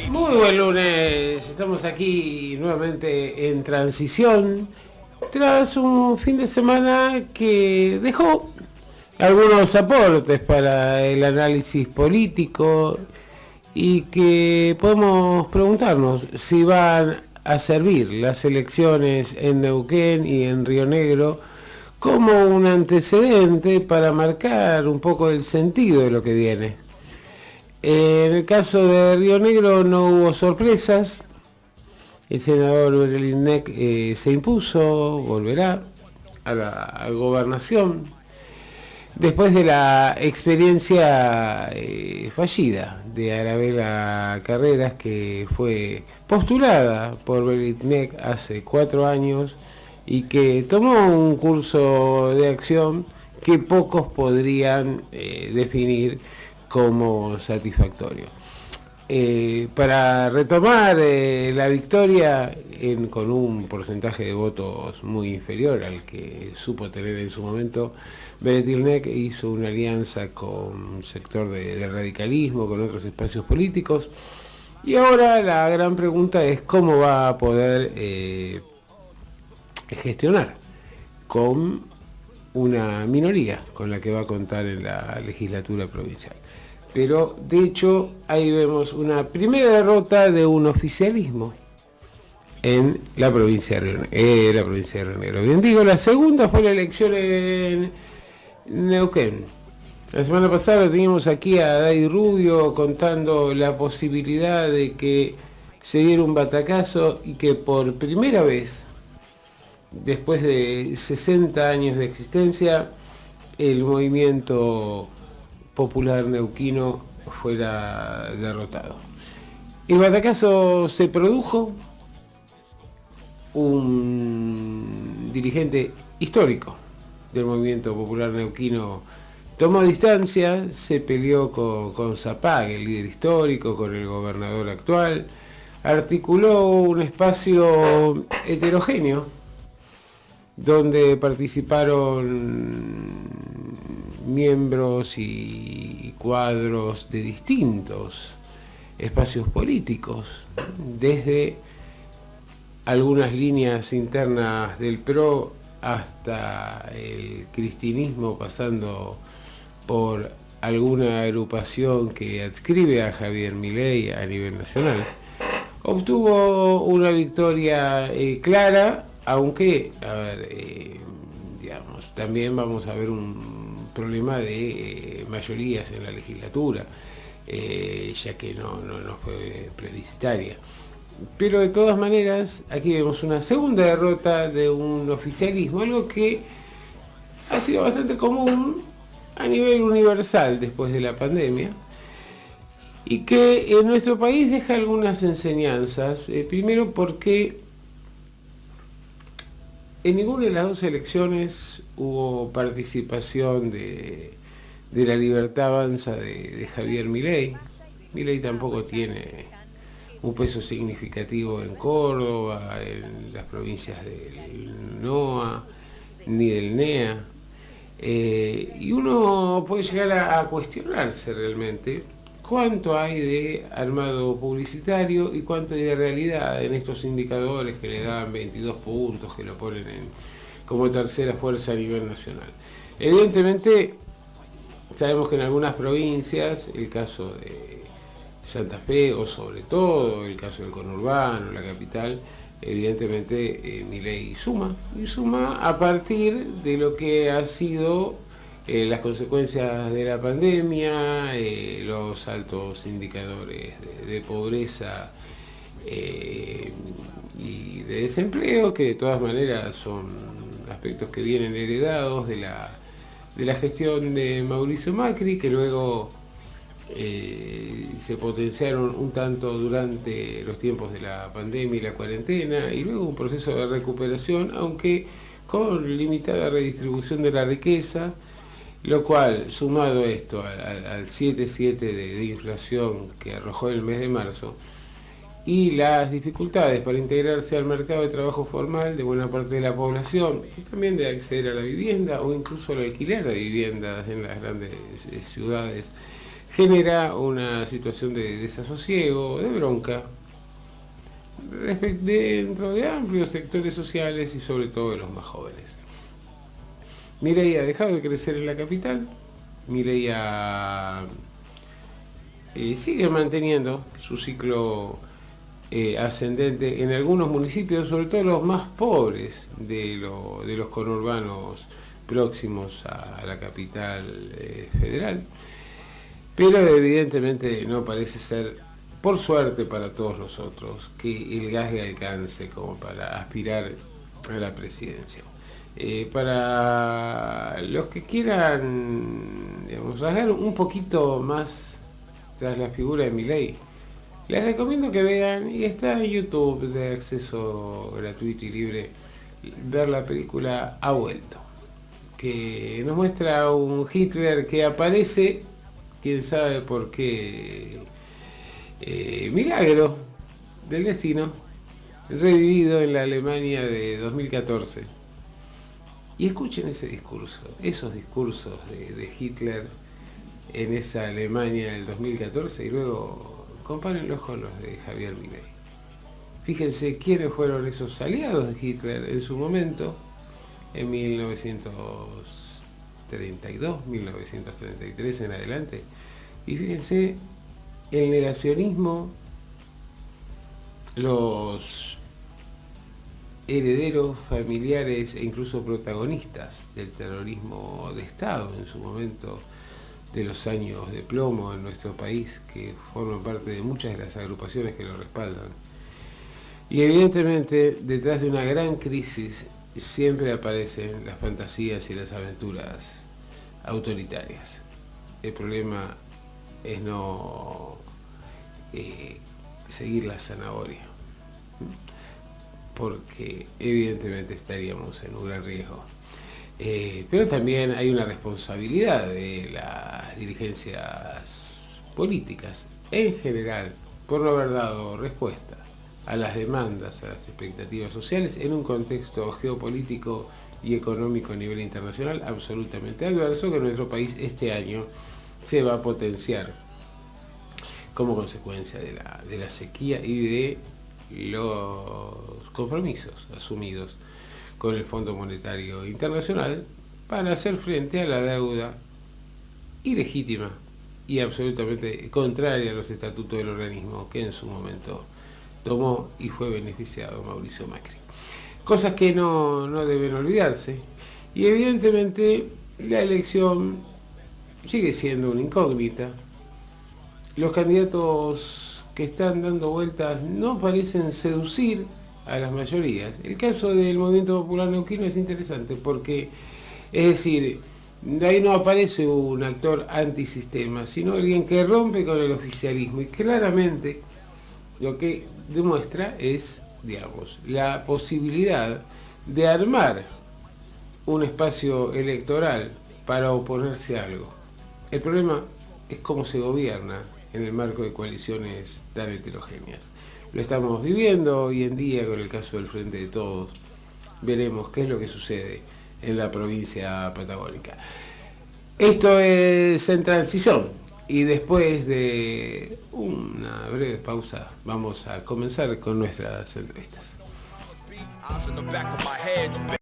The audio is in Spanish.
Muy buen lunes, estamos aquí nuevamente en transición tras un fin de semana que dejó algunos aportes para el análisis político y que podemos preguntarnos si van a servir las elecciones en Neuquén y en Río Negro como un antecedente para marcar un poco el sentido de lo que viene. En el caso de Río Negro no hubo sorpresas. El senador Berelinek se impuso, volverá a la gobernación después de la experiencia fallida de Arabela Carreras, que fue postulada por Berelinek hace 4 años y que tomó un curso de acción que pocos podrían definir como satisfactorio. Para retomar la victoria con un porcentaje de votos muy inferior al que supo tener en su momento, Berelinek hizo una alianza con un sector de radicalismo, con otros espacios políticos, y ahora la gran pregunta es cómo va a poder gestionar con una minoría con la que va a contar en la legislatura provincial. Pero de hecho ahí vemos una primera derrota de un oficialismo en la provincia de Río Negro. Bien digo, la segunda fue la elección en Neuquén. La semana pasada lo teníamos aquí a Dai Rubio contando la posibilidad de que se diera un batacazo y que por primera vez, después de 60 años de existencia, el movimiento popular neuquino fuera derrotado. El batacazo se produjo, un dirigente histórico del movimiento popular neuquino tomó distancia, se peleó con Zapag, el líder histórico, con el gobernador actual, articuló un espacio heterogéneo donde participaron miembros y cuadros de distintos espacios políticos, desde algunas líneas internas del PRO hasta el cristinismo, pasando por alguna agrupación que adscribe a Javier Milei a nivel nacional. Obtuvo una victoria clara, aunque, digamos, también vamos a ver un problema de mayorías en la legislatura, ya que no fue plebiscitaria. Pero de todas maneras, aquí vemos una segunda derrota de un oficialismo, algo que ha sido bastante común a nivel universal después de la pandemia, y que en nuestro país deja algunas enseñanzas. Primero porque en ninguna de las dos elecciones hubo participación de la Libertad Avanza de Javier Milei. Milei tampoco tiene un peso significativo en Córdoba, en las provincias del NOA, ni del NEA. Y uno puede llegar a cuestionarse realmente cuánto hay de armado publicitario y cuánto hay de realidad en estos indicadores que le dan 22 puntos, que lo ponen como tercera fuerza a nivel nacional. Evidentemente, sabemos que en algunas provincias, el caso de Santa Fe, o sobre todo el caso del conurbano, la capital, evidentemente Milei suma a partir de lo que ha sido las consecuencias de la pandemia, los altos indicadores de pobreza y de desempleo, que de todas maneras son aspectos que vienen heredados de la gestión de Mauricio Macri, que luego se potenciaron un tanto durante los tiempos de la pandemia y la cuarentena, y luego un proceso de recuperación, aunque con limitada redistribución de la riqueza, lo cual, sumado esto al 7,7 de inflación que arrojó el mes de marzo, y las dificultades para integrarse al mercado de trabajo formal de buena parte de la población, y también de acceder a la vivienda o incluso al alquiler de viviendas en las grandes ciudades, genera una situación de desasosiego, de bronca, dentro de amplios sectores sociales y sobre todo de los más jóvenes. Milei ha dejado de crecer en la capital, Milei sigue manteniendo su ciclo ascendente en algunos municipios, sobre todo los más pobres de los conurbanos próximos a la capital federal, pero evidentemente no parece ser, por suerte para todos nosotros, que el gas le alcance como para aspirar a la presidencia. Para los que quieran, digamos, rasgar un poquito más tras la figura de Milei, les recomiendo que vean, y está en YouTube de acceso gratuito y libre, ver la película Ha Vuelto, que nos muestra un Hitler que aparece, quién sabe por qué, milagro del destino, revivido en la Alemania de 2014. Y escuchen ese discurso, esos discursos de Hitler en esa Alemania del 2014 y luego compárenlos con los de Javier Milei. Fíjense quiénes fueron esos aliados de Hitler en su momento, en 1932, 1933 en adelante. Y fíjense el negacionismo, los herederos familiares e incluso protagonistas del terrorismo de Estado en su momento, de los años de plomo en nuestro país, que forman parte de muchas de las agrupaciones que lo respaldan. Y evidentemente detrás de una gran crisis siempre aparecen las fantasías y las aventuras autoritarias. El problema es no seguir la zanahoria, porque evidentemente estaríamos en un gran riesgo. Pero también hay una responsabilidad de las dirigencias políticas en general por no haber dado respuesta a las demandas, a las expectativas sociales en un contexto geopolítico y económico a nivel internacional absolutamente adverso, que en nuestro país este año se va a potenciar como consecuencia de la sequía y de los compromisos asumidos con el Fondo Monetario Internacional para hacer frente a la deuda ilegítima y absolutamente contraria a los estatutos del organismo que en su momento tomó y fue beneficiado Mauricio Macri. Cosas que no deben olvidarse, y evidentemente la elección sigue siendo una incógnita. Los candidatos que están dando vueltas no parecen seducir a las mayorías. El caso del Movimiento Popular Neuquino es interesante porque, es decir, de ahí no aparece un actor antisistema, sino alguien que rompe con el oficialismo, y claramente lo que demuestra es, digamos, la posibilidad de armar un espacio electoral para oponerse a algo. El problema es cómo se gobierna en el marco de coaliciones tan heterogéneas. Lo estamos viviendo hoy en día con el caso del Frente de Todos. Veremos qué es lo que sucede en la provincia patagónica. Esto es En Transición, y después de una breve pausa vamos a comenzar con nuestras entrevistas.